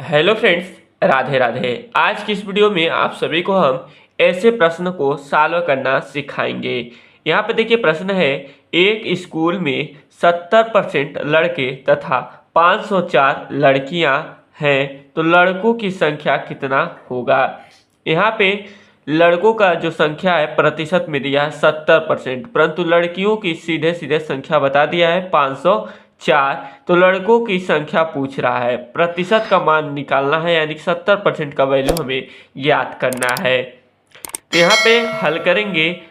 Hello friends, Radhe Radhe. आज की इस वीडियो में आप सभी को हम ऐसे प्रश्न को सॉल्व करना सिखाएंगे। यहाँ पे देखिए प्रश्न है, एक स्कूल में 70% लड़के तथा 504 लड़कियाँ हैं तो लड़कों की संख्या कितना होगा। यहाँ पे लड़कों का जो संख्या है प्रतिशत में दिया है 70%, परंतु लड़कियों की सीधे सीधे संख्या बता दिया है 504। तो लड़कों की संख्या पूछ रहा है, प्रतिशत का मान निकालना है, यानी 70% का वैल्यू हमें ज्ञात करना है। तो यहाँ पे हल करेंगे।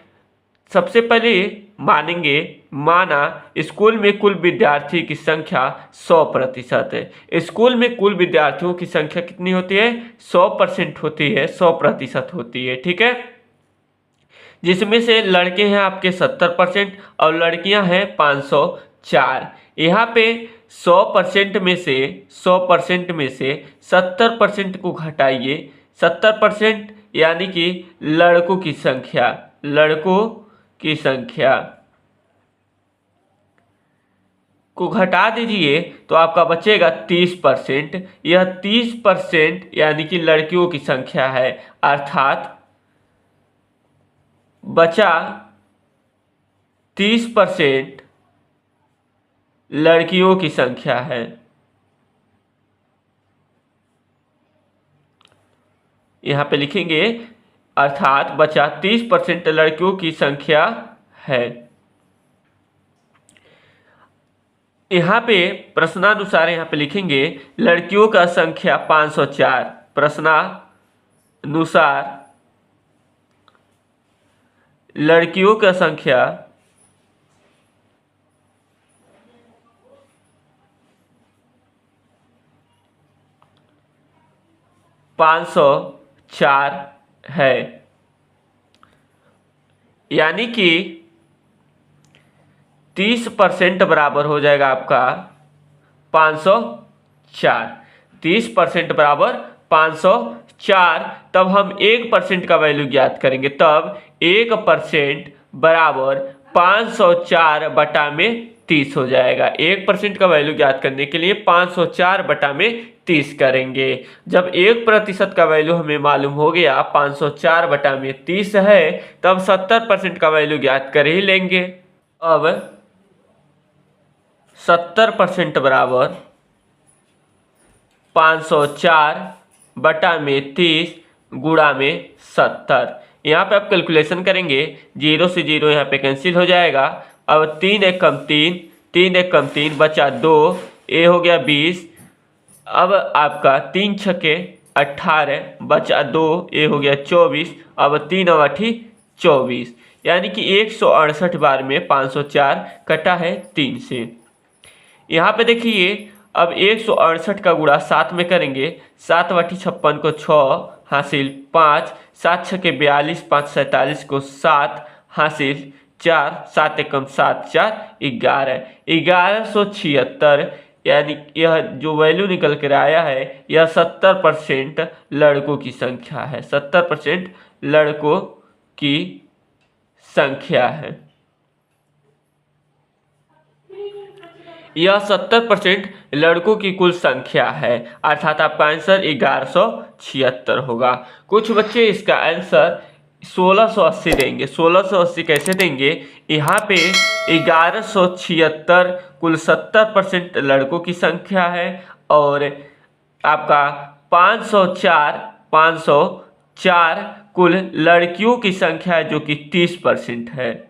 सबसे पहले मानेंगे, माना स्कूल में कुल विद्यार्थी की संख्या 100% है। स्कूल में कुल विद्यार्थियों की संख्या कितनी होती है? 100% होती है, 100% होती है। ठीक है, जिसमें से लड़के हैं आपके 70% और लड़कियां हैं 504। यहाँ पे 100% में से 70% को घटाइए। 70% यानी कि लड़कों की संख्या को घटा दीजिए तो आपका बचेगा 30%। यह 30% यानी कि लड़कियों की संख्या है, अर्थात बचा 30% लड़कियों की संख्या है। यहाँ पे लिखेंगे, अर्थात बचा 30% लड़कियों की संख्या है। यहाँ पे प्रश्नानुसार यहाँ पे लिखेंगे, लड़कियों का संख्या 504। प्रश्नानुसार लड़कियों का संख्या 504 है, यानी कि 30% बराबर हो जाएगा आपका 504। 30% बराबर 504। तब हम 1% का वैल्यू ज्ञात करेंगे। तब 1% बराबर 504 बटा में 30 हो जाएगा। 1% का वैल्यू ज्ञात करने के लिए 504 बटा में 30 करेंगे। जब 1% का वैल्यू हमें मालूम हो गया, 504 बटा में 30 है, तब 70% का वैल्यू ज्ञात कर ही लेंगे। अब 70% बराबर 504 बटा में 30 गुणा में 70। यहाँ पे आप कैलकुलेशन करेंगे, 0 से 0 यहाँ पे कैंसिल हो जाएगा। अब 3 एक कम 3, 3 एक कम 3, बचा 2, ये हो गया 20। अब आपका 3 छक्के 18, बचा 2, ये हो गया 24। अब 3 और 8 24, यानी कि 168 बार में 504 कटा है 3 से। यहाँ पे देखिए, अब 168 का गुणा 7 में करेंगे। 7 बटी 56 को 6 हासिल 5, 7 छक्के 42, 5 47 को 7 हासिल 4, 7 एकम 7, 4 11, 1176। यानी यह जो वैल्यू निकल कर आया है, यह 70% लड़कों की संख्या है। 70% लड़कों की संख्या है। यह 70% लड़कों की कुल संख्या है, अर्थात आपका आंसर 1176 होगा। कुछ बच्चे इसका आंसर 1680 देंगे। 1680 कैसे देंगे? यहाँ पे 1176 कुल 70% लड़कों की संख्या है, और आपका 504 कुल लड़कियों की संख्या है, जो कि 30% है।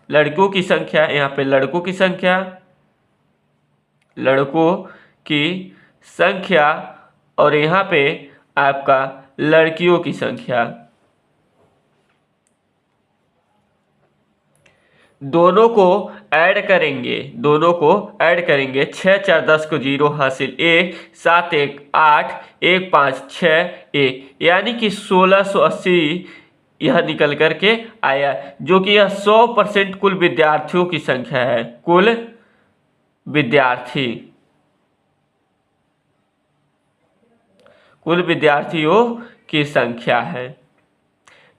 लड़कों की संख्या, यहाँ पे लड़कों की संख्या और यहाँ पे आपका लड़कियों की संख्या, दोनों को ऐड करेंगे। 6 4 10 को 0 हासिल 1, 7 1 8, 1 5 6 1, यानी कि 1680 यह निकल करके आया, जो कि यह 100% कुल विद्यार्थियों की संख्या है। कुल विद्यार्थियों की संख्या है।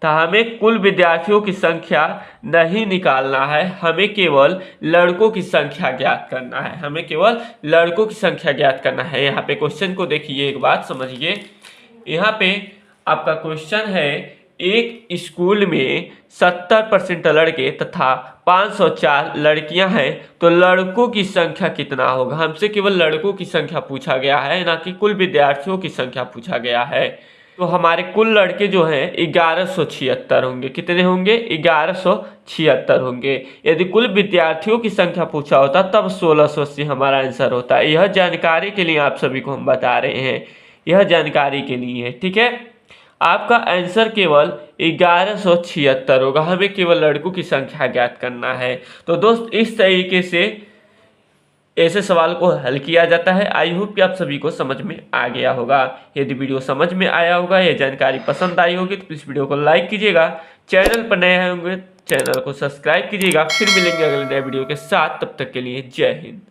तो हमें कुल विद्यार्थियों की संख्या नहीं निकालना है, हमें केवल लड़कों की संख्या ज्ञात करना है, हमें केवल लड़कों की संख्या ज्ञात करना है। यहाँ पे क्वेश्चन को देखिए, एक बात समझिए। यहाँ पे आपका क्वेश्चन है, एक स्कूल में 70% लड़के तथा 504 लड़कियां हैं, तो लड़कों की संख्या कितना होगा। हमसे केवल लड़कों की संख्या पूछा गया है, ना कि कुल विद्यार्थियों की संख्या पूछा गया है। तो हमारे कुल लड़के जो हैं 1176 होंगे। कितने होंगे? 1176 होंगे। यदि कुल विद्यार्थियों की संख्या पूछा होता तब 1680 हमारा आंसर होता है। यह जानकारी के लिए आप सभी को हम बता रहे हैं, यह जानकारी के लिए है, ठीक है। आपका आंसर केवल 1176 होगा, हमें केवल लड़कों की संख्या ज्ञात करना है। तो दोस्त, इस तरीके से ऐसे सवाल को हल किया जाता है। आई होप कि आप सभी को समझ में आ गया होगा। यदि वीडियो समझ में आया होगा, यह जानकारी पसंद आई होगी, तो प्लीज़ वीडियो को लाइक कीजिएगा। चैनल पर नए होंगे चैनल को सब्सक्राइब कीजिएगा। फिर मिलेंगे अगले नए वीडियो के साथ, तब तक के लिए जय हिंद।